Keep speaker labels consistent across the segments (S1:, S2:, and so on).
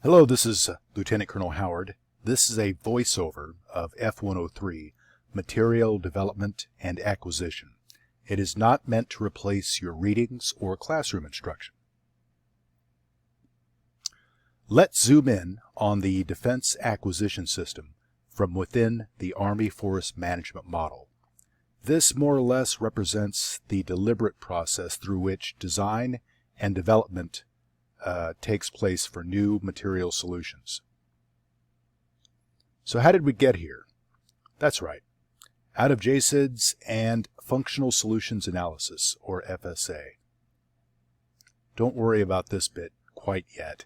S1: Hello, this is Lieutenant Colonel Howard. This is a voiceover of F103, Materiel Development and Acquisition. It is not meant to replace your readings or classroom instruction. Let's zoom in on the Defense Acquisition System from within the Army Forest Management Model. This more or less represents the deliberate process through which design and development takes place for new material solutions. So how did we get here? That's right, out of JSIDs and Functional Solutions Analysis, or FSA. Don't worry about this bit quite yet.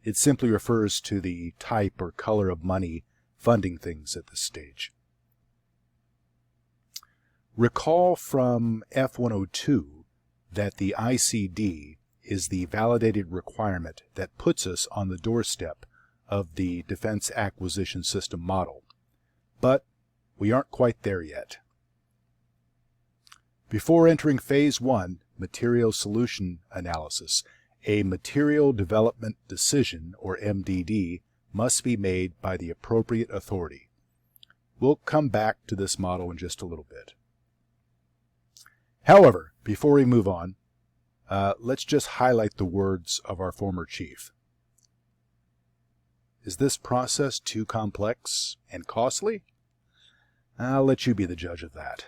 S1: It simply refers to the type or color of money funding things at this stage. Recall from F102 that the ICD is the validated requirement that puts us on the doorstep of the Defense Acquisition System model. But we aren't quite there yet. Before entering Phase 1, Material Solution Analysis, a Material Development Decision, or MDD, must be made by the appropriate authority. We'll come back to this model in just a little bit. However, before we move on, let's just highlight the words of our former chief. Is this process too complex and costly? I'll let you be the judge of that.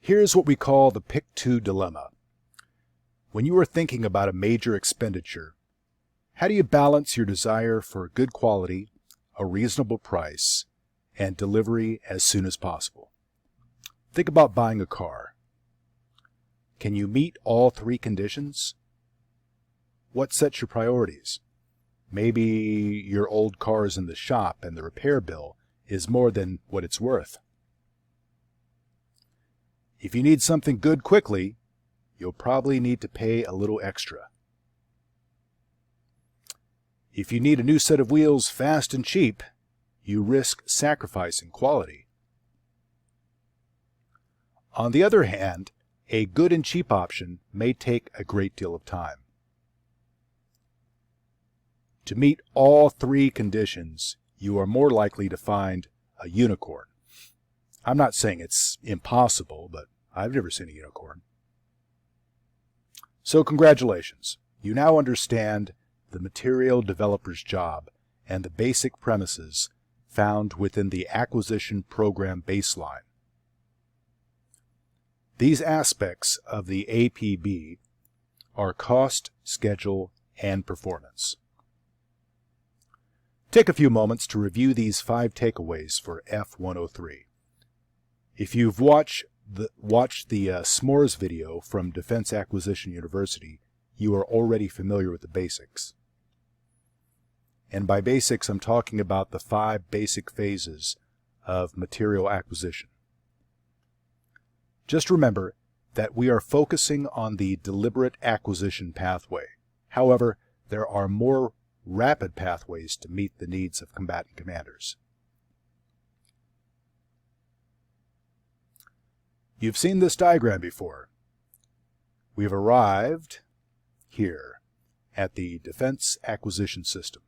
S1: Here's what we call the pick-two dilemma. When you are thinking about a major expenditure, how do you balance your desire for good quality, a reasonable price, and delivery as soon as possible? Think about buying a car. Can you meet all three conditions? What sets your priorities? Maybe your old car is in the shop and the repair bill is more than what it's worth. If you need something good quickly, you'll probably need to pay a little extra. If you need a new set of wheels fast and cheap, you risk sacrificing quality. On the other hand, a good and cheap option may take a great deal of time. To meet all three conditions, you are more likely to find a unicorn. I'm not saying it's impossible, but I've never seen a unicorn. So congratulations. You now understand the material developer's job and the basic premises found within the acquisition program baseline. These aspects of the APB are cost, schedule, and performance. Take a few moments to review these 5 takeaways for F103. If you've watched the S'mores video from Defense Acquisition University, you are already familiar with the basics. And by basics, I'm talking about the 5 basic phases of material acquisition. Just remember that we are focusing on the deliberate acquisition pathway. However, there are more rapid pathways to meet the needs of combatant commanders. You've seen this diagram before. We've arrived here at the Defense Acquisition System.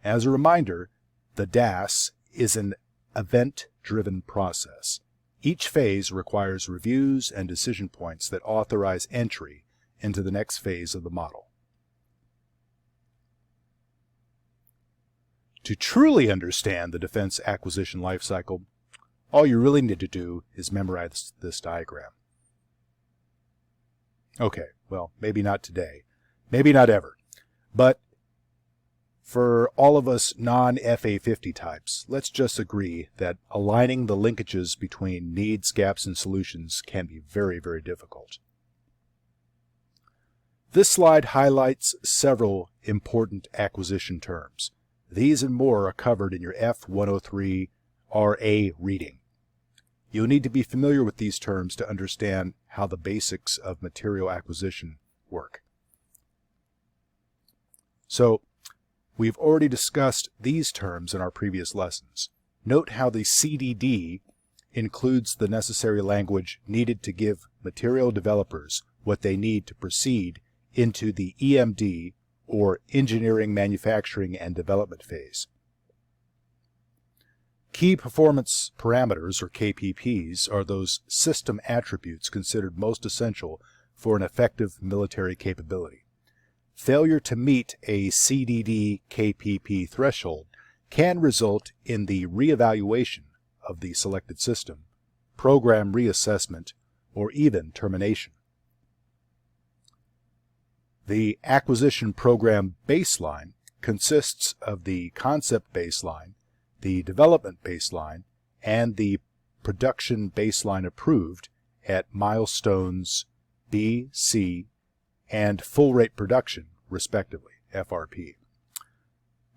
S1: As a reminder, the DAS is an event-driven process. Each phase requires reviews and decision points that authorize entry into the next phase of the model. To truly understand the defense acquisition lifecycle, all you really need to do is memorize this diagram. Okay, well, maybe not today, maybe not ever, but for all of us non-FA50 types, let's just agree that aligning the linkages between needs, gaps, and solutions can be very, very difficult. This slide highlights several important acquisition terms. These and more are covered in your F103 RA reading. You'll need to be familiar with these terms to understand how the basics of material acquisition work. So, we've already discussed these terms in our previous lessons. Note how the CDD includes the necessary language needed to give material developers what they need to proceed into the EMD, or Engineering, Manufacturing, and Development phase. Key performance parameters, or KPPs, are those system attributes considered most essential for an effective military capability. Failure to meet a CDD KPP threshold can result in the reevaluation of the selected system, program reassessment, or even termination. The acquisition program baseline consists of the concept baseline, the development baseline, and the production baseline approved at milestones B, C, and full rate production, respectively, FRP.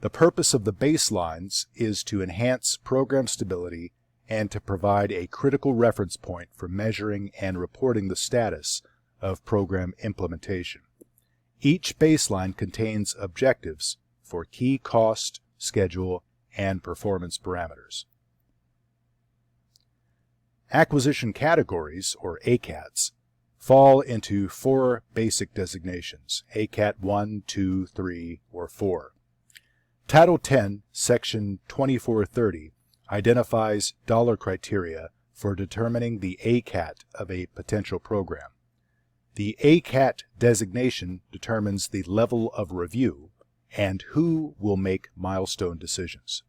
S1: The purpose of the baselines is to enhance program stability and to provide a critical reference point for measuring and reporting the status of program implementation. Each baseline contains objectives for key cost, schedule, and performance parameters. Acquisition categories, or ACATs, fall into 4 basic designations: ACAT 1, 2, 3, or 4. Title 10, Section 2430, identifies dollar criteria for determining the ACAT of a potential program. The ACAT designation determines the level of review and who will make milestone decisions.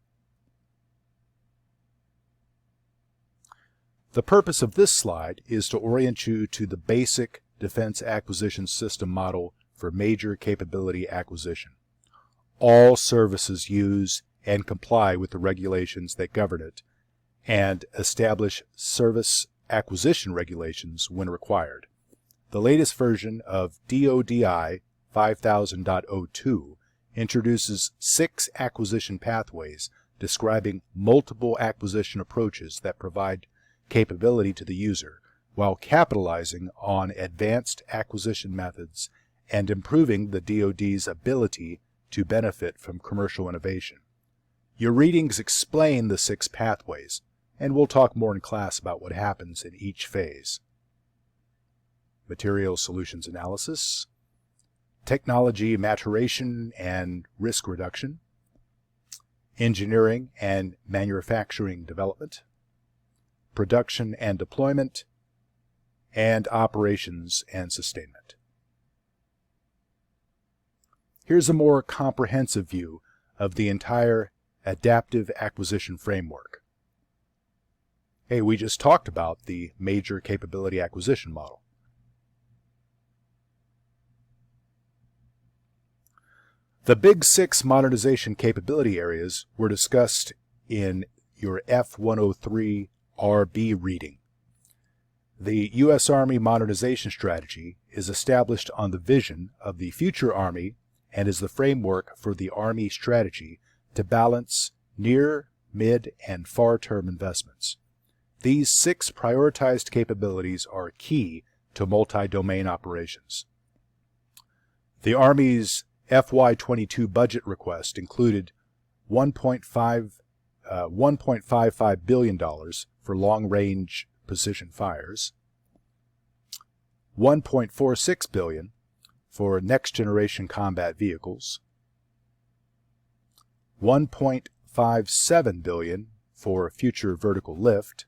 S1: The purpose of this slide is to orient you to the basic defense acquisition system model for major capability acquisition. All services use and comply with the regulations that govern it, and establish service acquisition regulations when required. The latest version of DODI 5000.02 introduces 6 acquisition pathways describing multiple acquisition approaches that provide capability to the user, while capitalizing on advanced acquisition methods and improving the DoD's ability to benefit from commercial innovation. Your readings explain the 6 pathways, and we'll talk more in class about what happens in each phase. Material solutions analysis, technology maturation and risk reduction, engineering and manufacturing development, production and deployment, and operations and sustainment. Here's a more comprehensive view of the entire adaptive acquisition framework. Hey, we just talked about the major capability acquisition model. The big 6 modernization capability areas were discussed in your F103 RB reading. The U.S. Army modernization strategy is established on the vision of the future Army and is the framework for the Army strategy to balance near, mid, and far-term investments. These 6 prioritized capabilities are key to multi-domain operations. The Army's FY22 budget request included $1.55 billion for long-range precision fires, $1.46 billion for next-generation combat vehicles, $1.57 billion for future vertical lift,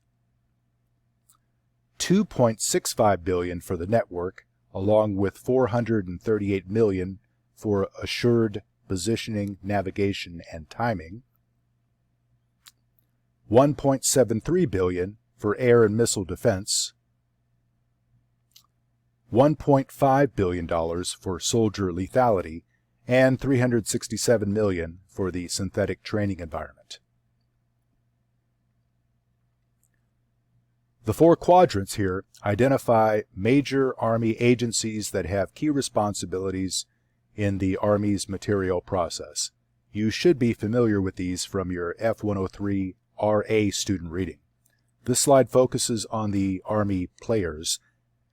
S1: $2.65 billion for the network, along with $438 million for assured positioning, navigation, and timing, $1.73 billion for air and missile defense, $1.5 billion for soldier lethality, and $367 million for the synthetic training environment. The 4 quadrants here identify major Army agencies that have key responsibilities in the Army's material process. You should be familiar with these from your F103 RA student reading. This slide focuses on the Army players,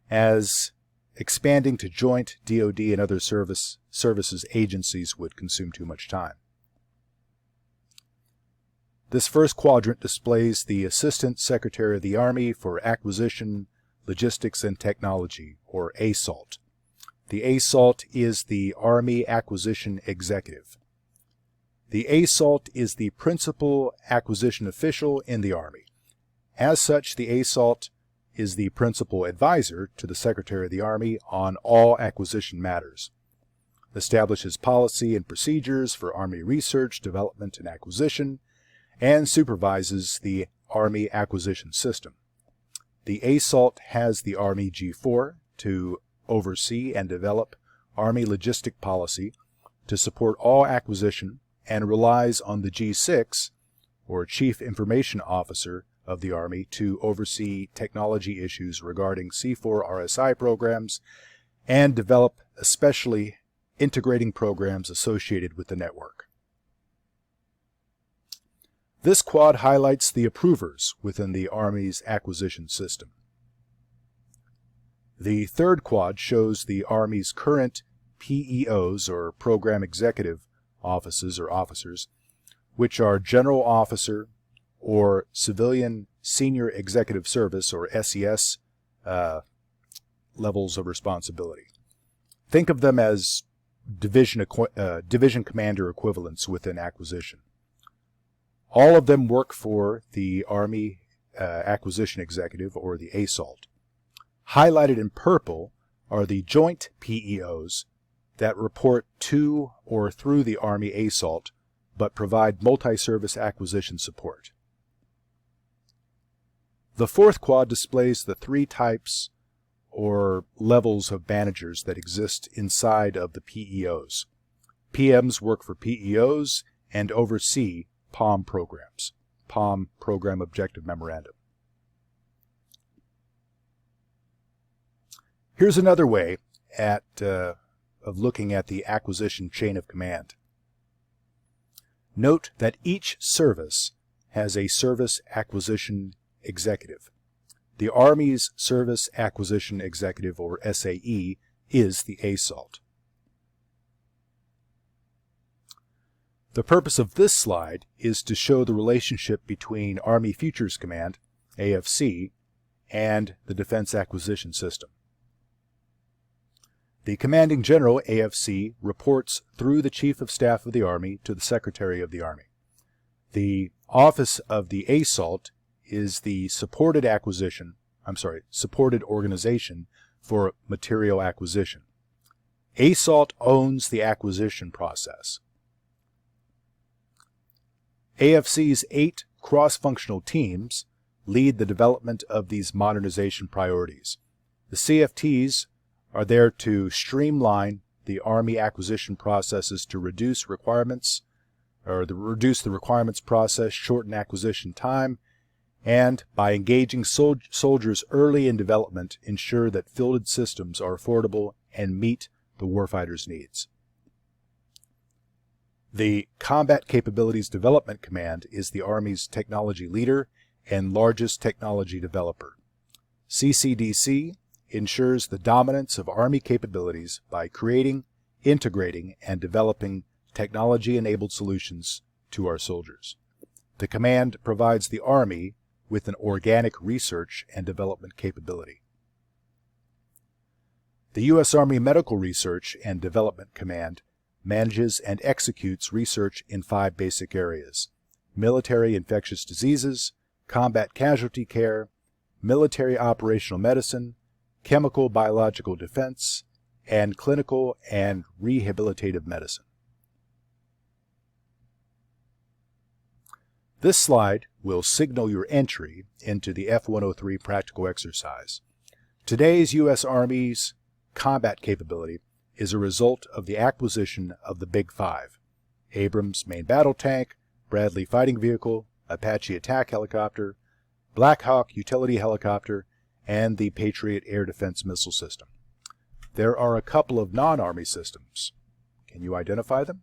S1: as expanding to joint DoD and other services agencies would consume too much time. This first quadrant displays the Assistant Secretary of the Army for Acquisition, Logistics and Technology, or ASALT. The ASALT is the Army Acquisition Executive. The ASALT is the principal acquisition official in the Army. As such, the ASALT is the principal advisor to the Secretary of the Army on all acquisition matters, establishes policy and procedures for Army research, development, and acquisition, and supervises the Army acquisition system. The ASALT has the Army G4 to oversee and develop Army logistic policy to support all acquisition, and relies on the G6, or Chief Information Officer of the Army, to oversee technology issues regarding C4 RSI programs and develop especially integrating programs associated with the network. This quad highlights the approvers within the Army's acquisition system. The third quad shows the Army's current PEOs, or Program Executive Offices or officers, which are General Officer or Civilian Senior Executive Service, or SES, levels of responsibility. Think of them as division commander equivalents within acquisition. All of them work for the Army Acquisition Executive, or the ASALT. Highlighted in purple are the joint PEOs that report to or through the Army ASALT, but provide multi-service acquisition support. The fourth quad displays the three types or levels of managers that exist inside of the PEOs. PMs work for PEOs and oversee POM programs, POM Program Objective Memorandum. Here's another way of looking at the acquisition chain of command. Note that each service has a Service Acquisition Executive. The Army's Service Acquisition Executive, or SAE, is the ASALT. The purpose of this slide is to show the relationship between Army Futures Command, AFC, and the Defense Acquisition System. The Commanding General, AFC, reports through the Chief of Staff of the Army to the Secretary of the Army. The Office of the ASALT is the supported organization for material acquisition. ASALT owns the acquisition process. AFC's 8 cross-functional teams lead the development of these modernization priorities. The CFTs are there to streamline the Army acquisition processes to reduce the requirements process, shorten acquisition time, and by engaging soldiers early in development, ensure that fielded systems are affordable and meet the warfighter's needs. The Combat Capabilities Development Command is the Army's technology leader and largest technology developer. CCDC ensures the dominance of Army capabilities by creating, integrating, and developing technology-enabled solutions to our soldiers. The command provides the Army with an organic research and development capability. The U.S. Army Medical Research and Development Command manages and executes research in 5 basic areas: military infectious diseases, combat casualty care, military operational medicine, chemical biological defense, and clinical and rehabilitative medicine. This slide will signal your entry into the F103 practical exercise. Today's U.S. Army's combat capability is a result of the acquisition of the Big Five: Abrams main battle tank, Bradley fighting vehicle, Apache attack helicopter, Black Hawk utility helicopter, and the Patriot air defense missile system. There are a couple of non-Army systems. Can you identify them?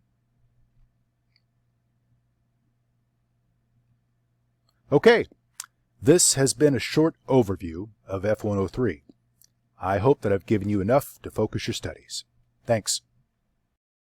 S1: Okay, this has been a short overview of F103. I hope that I've given you enough to focus your studies. Thanks.